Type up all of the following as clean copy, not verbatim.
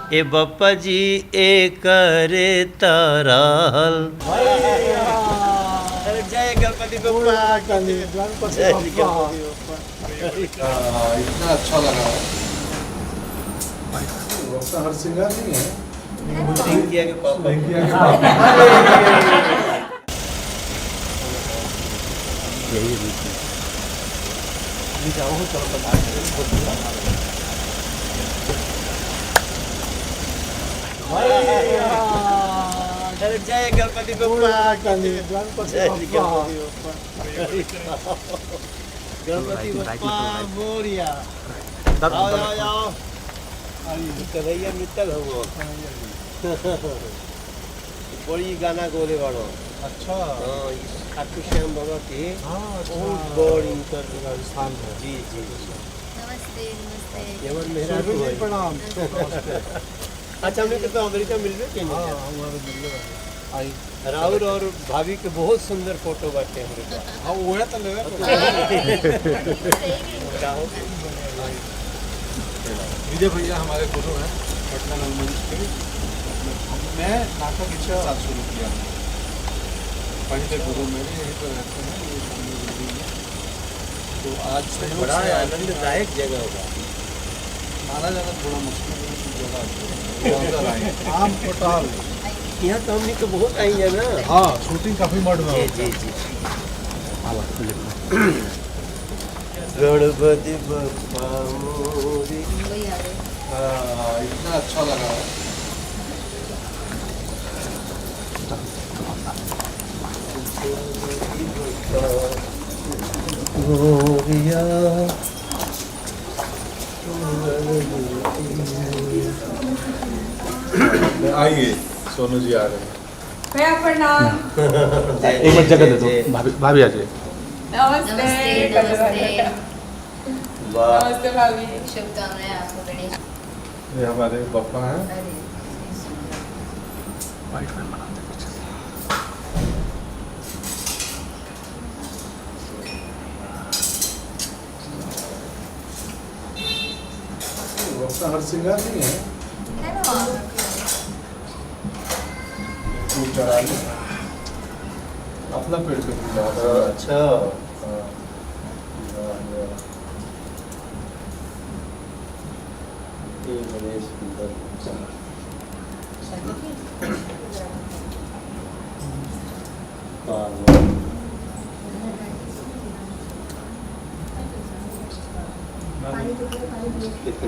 ए बप्पा जी ए करे ताराल। जय गणपति बप्पा। इतना अच्छा लगा हर सिंगार नहीं है इंडिया के पापा। जय गणपति बप्पा। गणपति बप्पा मोरिया। आओ आओ आओ कन्हैया मित्तल हो बड़ी गाना गोले वालो। अच्छा हाँ खाटू श्याम बाबा के बहुत बड़ी स्थान है। जी जी नमस्ते नमस्ते। यमन मेहरा प्रणाम। अच्छा हमने तो अमेरिका मिल रहे थे हमारे मिलने आई राहुल और भाभी के बहुत सुंदर फोटो बाटे हमारे पास। हाँ वो है तो लगा विजय भैया हमारे गुरु हैं पटना रंगमंच के। मैं नाटक के साथ शुरू किया पहले गुरु मेरे यहीं पर रहते हैं ये सामने बिल्डिंग में। तो आज बड़ा आनंददायक जगह होगा। माना जाना थोड़ा मुश्किल जगह है। आम कोटाल यहाँ तो हमने तो बहुत आई है ना। हाँ शूटिंग काफी मड में जी जी जी गणपति बप्पा मोरी। वही आ गए। इतना अच्छा लगा मोरिया आइए सोनू जी आ रहे हैं। भैया प्रणाम। एक मिनट जगह दे दो भाभी आ जाइए। नमस्ते नमस्ते वाह नमस्ते भाभी। शुभकामनाएं आपको गणेश। ये हमारे पापा हैं। हर सिंगार नहीं है है ना वहाँ? फूल चढ़ा ली अपना पेड़ पे पूजा अच्छा ये बड़े सुंदर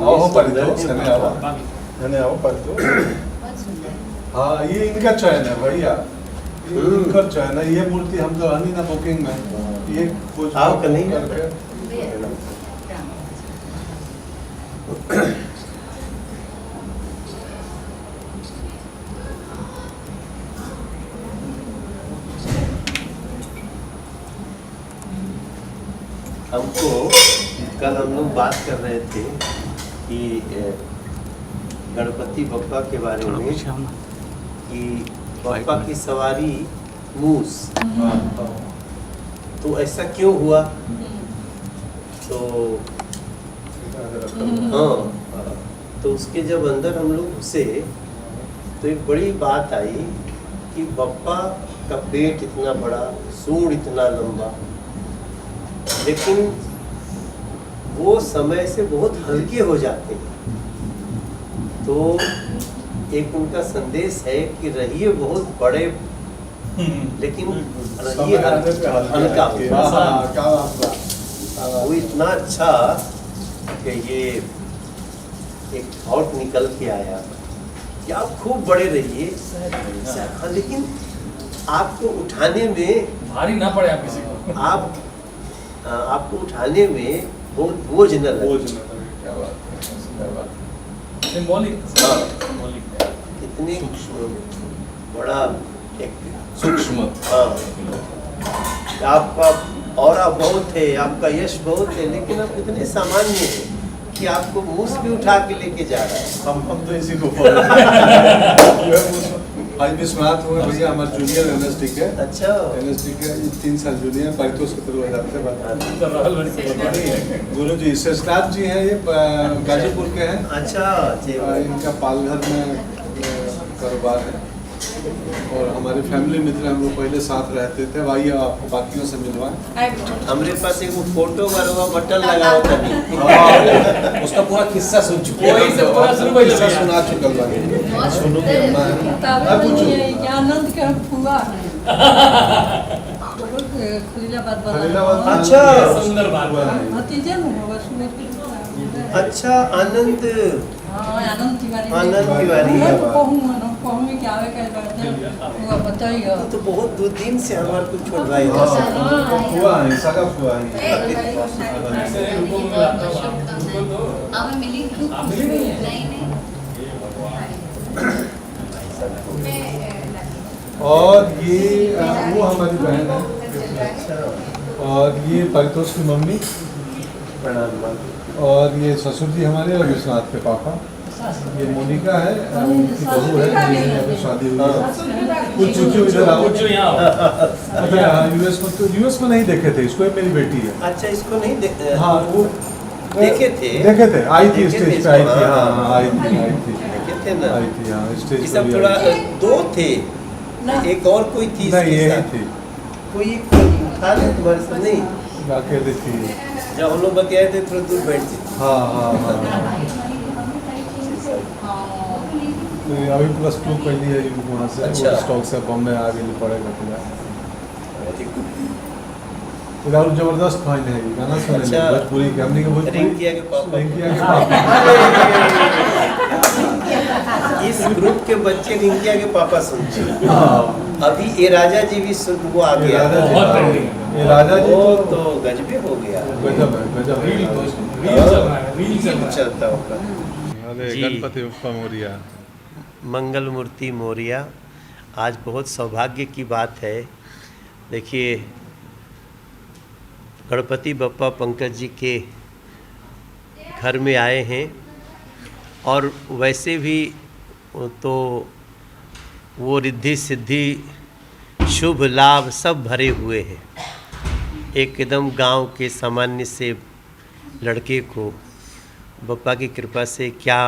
आओ परितो सने आओ परितो। बहुत सुंदर। हाँ ये इनका चयन है भैया इनका चयन है। ये मूर्ति हम तो आनी ना बुकिंग में ये कुछ आओ कन्हैया। करके हमको कल हम लोग बात कर रहे थे कि गणपति बप्पा के बारे में कि बप्पा की सवारी मूस। तो ऐसा क्यों हुआ? तो हाँ तो उसके जब अंदर हम लोग घुसे तो एक बड़ी बात आई कि बप्पा का पेट इतना बड़ा, सूंड इतना लंबा, लेकिन वो समय से बहुत हल्के हो जाते हैं। तो एक उनका संदेश है कि रहिए बहुत बड़े लेकिन रहिए हल्का। वो इतना अच्छा कि ये एक थॉट निकल के आया कि आप खूब बड़े रहिए लेकिन आपको उठाने में भारी ना पड़े आप किसी को। आपको उठाने में बहुत बोझ न लगे। क्या बात है सिंबॉलिक हाँ। सिंबॉलिक कितने बड़ा एक सूक्ष्म हाँ आपका ऑरा बहुत है, आपका यश बहुत है, लेकिन आप इतने सामान्य हैं कि आपको मूस भी उठा के लेके जा रहा है। हम तो इसी को आज विश्वनाथ हुए भैया हमारे जूनियर एनएसडी के अच्छा 3 साल जूनियर पारितोष के तरह जाते तो हैं गुरु जी शेषनाथ जी हैं, ये गाजीपुर के हैं। अच्छा जी। इनका पालघर में कारोबार है और हमारे फैमिली मित्र हम लोग पहले साथ रहते थे। आइए आपको बाकियों से मिलवाएं। हमारे पास एक फोटो वाला बटन लगा होता नहीं। उसका पूरा किस्सा सुन चुके वही से पूरा शुरू कर किस्सा लिया। सुना चुकल बानी। बहुत सुनो सुंदर कि है। मैं पूछूं आनंद के फुआ खलीलाबाद खलीलाबाद में अच्छा। सुंदर बात है। भतीजे अच्छा आनंद आनंद तिवारी आनंद तिवारी। कहूँ में क्या आवे क्या बताइए तो बहुत दो दिन से हमारे को छोड़ रहा है। हाँ, हुआ है सगा हुआ है। हाँ मैं मिली हूँ। आप मिली नहीं हैं? नहीं नहीं। और ये वो हमारी बहन है और ये परितोष की मम्मी प्रणाम। और ये ससुर जी हमारे और विश्वनाथ के पापा। ये मोनिका है उनकी बहू है जिनकी अभी शादी हुई है। कुछ चुचू इधर आओ। कुछ यहाँ आओ। अच्छा यूएस में नहीं देखे थे इसको, ये मेरी बेटी है। अच्छा इसको नहीं देख हाँ वो देखे थे? देखे थे, आई थी देखे थे स्टेज पे, आई थी। इसको, हाँ हाँ। आई थी देखे थे ना? आई थी हाँ ये स्टेज पे सब भी थोड़ा आई थी। दो थे, एक और कोई थी नहीं इसके यही साथ? थी, कोई था नहीं तुम्हारे साथ? नहीं, अकेले थी। जब हम लोग बतियाए थे थोड़ा दूर बैठती थी। हाँ हाँ हाँ तो अभी +2 पहली है वहाँ से। अच्छा। स्टॉक से बॉम्बे आ गई पड़ेगा पूरा। और जबरदस्त फाइन है ये गाना सुने अच्छा। भोजपुरी के हमने के भोजपुरी रिंकिया के पापा। रिंकिया के पापा। इस ग्रुप के बच्चे रिंकिया के पापा सुनते हैं। हाँ। अभी ये राजा जी भी सुन, वो आ ये गया। राजा जी, बहुत हाँ। ट्रेंडिंग। ये राजा जी वो तो तो गजबे हो गया। गजब है, गजब है। रील चल रहा है, रील चल रहा है। चलता होगा। अरे जी। गणपति बप्पा मोरिया। मंगल मूर्ति मोरिया। आज बहुत सौभाग्य की बात है। देखिए गणपति बप्पा पंकज जी के घर में आए हैं और वैसे भी तो वो रिद्धि सिद्धि शुभ लाभ सब भरे हुए हैं। एकदम गांव के सामान्य से लड़के को बप्पा की कृपा से क्या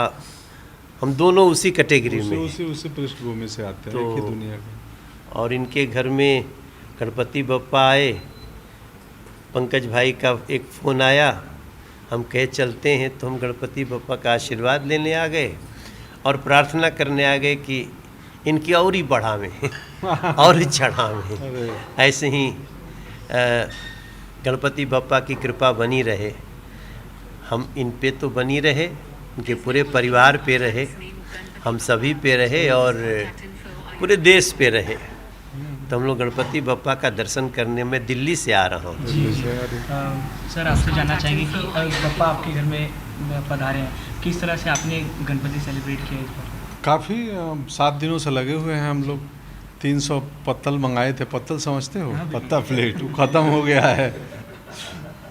हम दोनों उसी कैटेगरी में हैं। उसी पृष्ठभूमि से आते हैं, तो एक ही दुनिया के। और इनके घर में गणपति बप्पा आए। पंकज भाई का एक फ़ोन आया, हम कहे चलते हैं, तो हम गणपति बप्पा का आशीर्वाद लेने आ गए और प्रार्थना करने आ गए कि इनकी और ही बढ़ावें और ही चढ़ावें। अरे ऐसे ही गणपति बप्पा की कृपा बनी रहे, हम इन पे तो बनी रहे, उनके पूरे परिवार पे रहे, हम सभी पे रहे और पूरे देश पे रहे। तो हम लोग गणपति बप्पा का दर्शन करने में दिल्ली से आ रहा हूँ। सर आपसे जानना चाहेंगे कि बप्पा आपके घर में पधारे हैं, किस तरह से आपने गणपति सेलिब्रेट किया इस बार? काफ़ी 7 दिनों से लगे हुए हैं हम लोग। 300 पत्तल मंगाए थे। पत्तल समझते हो? पत्ता प्लेट, वो ख़त्म हो गया है।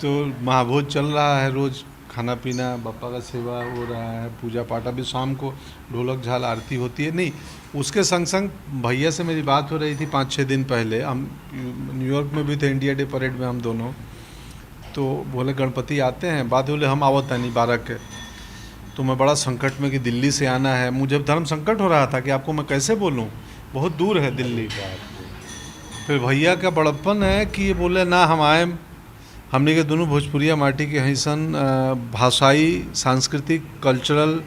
तो महाभोज चल रहा है, रोज़ खाना पीना, बप्पा का सेवा हो रहा है, पूजा पाठ। अभी शाम को ढोलक झाल आरती होती है। नहीं, उसके संग संग भैया से मेरी बात हो रही थी 5-6 दिन पहले। हम न्यूयॉर्क में भी थे, इंडिया डे परेड में हम दोनों। तो बोले गणपति आते हैं, बात बोले हम आवत नहीं 12 के। तो मैं बड़ा संकट में कि दिल्ली से आना है, मुझे धर्म संकट हो रहा था कि आपको मैं कैसे बोलूं, बहुत दूर है दिल्ली। फिर भैया का बड़प्पन है कि ये बोले ना हम आए। हमने के दोनों भोजपुरिया माटी के हैसन, भाषाई, सांस्कृतिक, कल्चरल,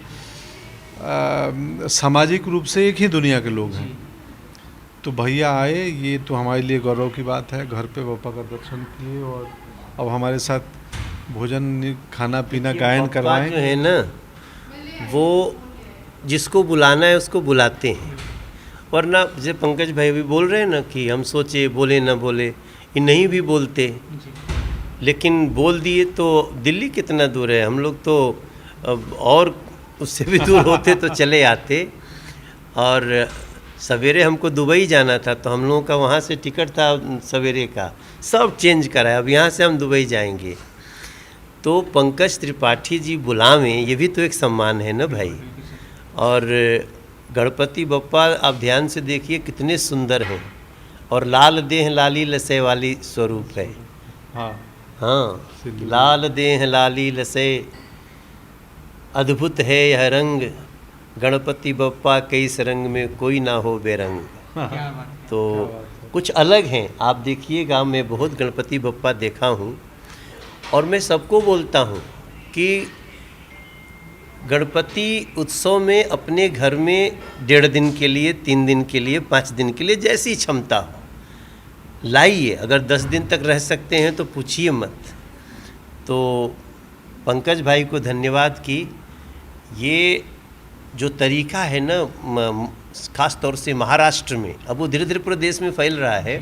सामाजिक रूप से एक ही दुनिया के लोग हैं। तो भैया आए, ये तो हमारे लिए गौरव की बात है। घर पे बप्पा का दर्शन किए और अब हमारे साथ भोजन, खाना पीना, गायन बप्पा करवाएं। जो है ना, वो जिसको बुलाना है उसको बुलाते हैं। वरना जैसे पंकज भाई भी बोल रहे हैं ना कि हम सोचे बोले ना बोले, ये नहीं भी बोलते, लेकिन बोल दिए। तो दिल्ली कितना दूर है, हम लोग तो और उससे भी दूर होते तो चले आते। और सवेरे हमको दुबई जाना था, तो हम लोगों का वहाँ से टिकट था सवेरे का, सब चेंज कराया। अब यहाँ से हम दुबई जाएंगे। तो पंकज त्रिपाठी जी बुलावें, ये भी तो एक सम्मान है ना भाई। और गणपति बप्पा आप ध्यान से देखिए कितने सुंदर हैं, और लाल देह लाली लसे वाली स्वरूप है। हाँ हाँ, लाल देह लाली लसे, अद्भुत है यह रंग, गणपति बप्पा कई रंग में कोई ना हो बेरंग। क्या बात है। तो कुछ अलग हैं। आप देखिएगा, मैं बहुत गणपति बप्पा देखा हूँ, और मैं सबको बोलता हूँ कि गणपति उत्सव में अपने घर में 1.5 दिन के लिए, 3 दिन के लिए, 5 दिन के लिए, जैसी क्षमता हो लाइए। अगर 10 दिन तक रह सकते हैं तो पूछिए मत। तो पंकज भाई को धन्यवाद कि ये जो तरीका है ना, ख़ास तौर से महाराष्ट्र में, अब वो धीरे धीरे पूरे देश में फैल रहा है,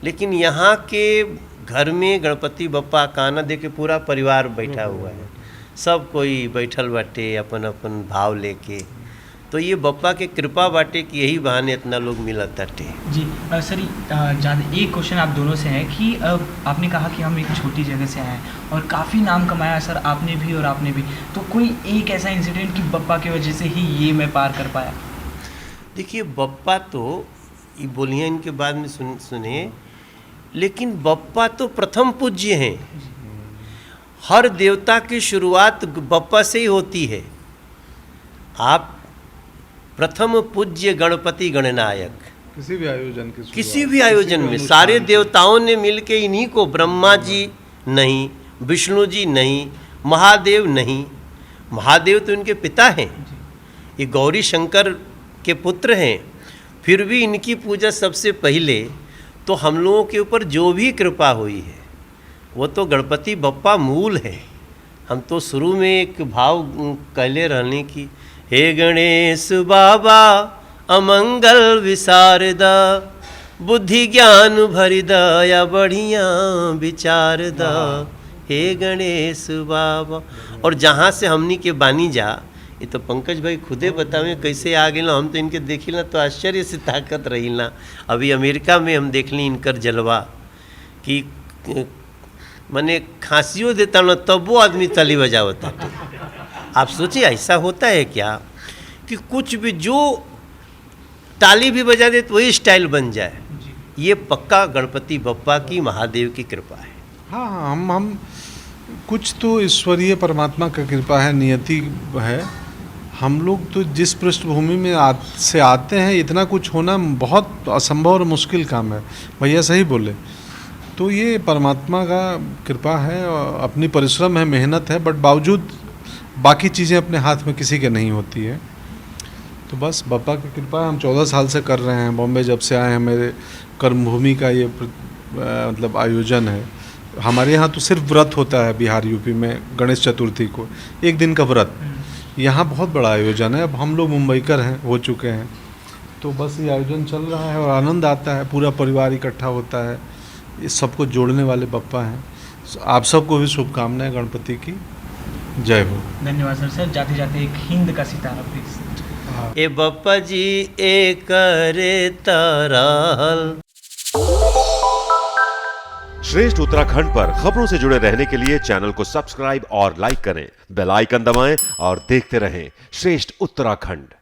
लेकिन यहाँ के घर में गणपति बप्पा का आना देखे पूरा परिवार बैठा हुआ है, सब कोई बैठल बाटे अपन अपन भाव लेके। तो ये बप्पा के कृपा बाटे कि यही बहाने इतना लोग मिलत बाटे। जी सर, ज़्यादा एक क्वेश्चन आप दोनों से है कि आपने कहा कि हम एक छोटी जगह से आए हैं और काफ़ी नाम कमाया सर, आपने भी और आपने भी, तो कोई एक ऐसा इंसिडेंट कि बप्पा की वजह से ही ये मैं पार कर पाया? देखिए, बप्पा तो ये बोलिए इनके बाद में सुने, लेकिन बप्पा तो प्रथम पूज्य हैं। हर देवता की शुरुआत बप्पा से ही होती है। आप प्रथम पूज्य गणपति गणनायक, किसी भी आयोजन की किसी भी आयोजन में सारे देवताओं ने मिलके इन्हीं को, ब्रह्मा जी नहीं, विष्णु जी नहीं, महादेव नहीं, महादेव तो इनके पिता हैं, ये गौरी शंकर के पुत्र हैं, फिर भी इनकी पूजा सबसे पहले। तो हम लोगों के ऊपर जो भी कृपा हुई है वो तो गणपति बप्पा मूल है। हम तो शुरू में एक भाव कहले रहने की, हे गणेश बाबा अमंगल विसारदा, बुद्धि ज्ञान भरि दया बढ़िया विचार दा, हे गणेश बाबा। और जहाँ से हमनी के बानी जा, ये तो पंकज भाई खुदे बतावे कैसे आ गए ना, हम तो इनके देखी ना तो आश्चर्य से ताकत रही ना। अभी अमेरिका में हम देख ली इनकर जलवा कि मने खांसियों देता ना तब वो आदमी ताली बजावता। आप सोचिए ऐसा होता है क्या कि कुछ भी जो ताली भी बजा दे तो वही स्टाइल बन जाए। ये पक्का गणपति बप्पा की, महादेव की कृपा है। हाँ, हम कुछ तो ईश्वरीय परमात्मा का कृपा है, नियति है। हम लोग तो जिस पृष्ठभूमि में से आते हैं, इतना कुछ होना बहुत असंभव और मुश्किल काम है। भैया सही बोले। तो ये परमात्मा का कृपा है, और अपनी परिश्रम है, मेहनत है, बट बावजूद बाकी चीज़ें अपने हाथ में किसी के नहीं होती है। तो बस बप्पा की कृपा हम 14 साल से कर रहे हैं। बॉम्बे जब से आए हैं, मेरे कर्मभूमि का ये मतलब आयोजन है। हमारे यहाँ तो सिर्फ व्रत होता है बिहार यूपी में, गणेश चतुर्थी को 1 दिन का व्रत। यहाँ बहुत बड़ा आयोजन है। अब हम लोग मुंबईकर हैं, हो चुके हैं, तो बस ये आयोजन चल रहा है और आनंद आता है। पूरा परिवार इकट्ठा होता है। ये सबको जोड़ने वाले बप्पा हैं। आप सबको भी शुभकामनाएं गणपति की। जय हो। धन्यवाद सर। सर जाते जाते एक हिंद का सितारा प्लीज। ए बप्पा जी ए करे ताराल। श्रेष्ठ उत्तराखंड पर खबरों से जुड़े रहने के लिए चैनल को सब्सक्राइब और लाइक करें, बेल आइकन दबाएं और देखते रहें श्रेष्ठ उत्तराखंड।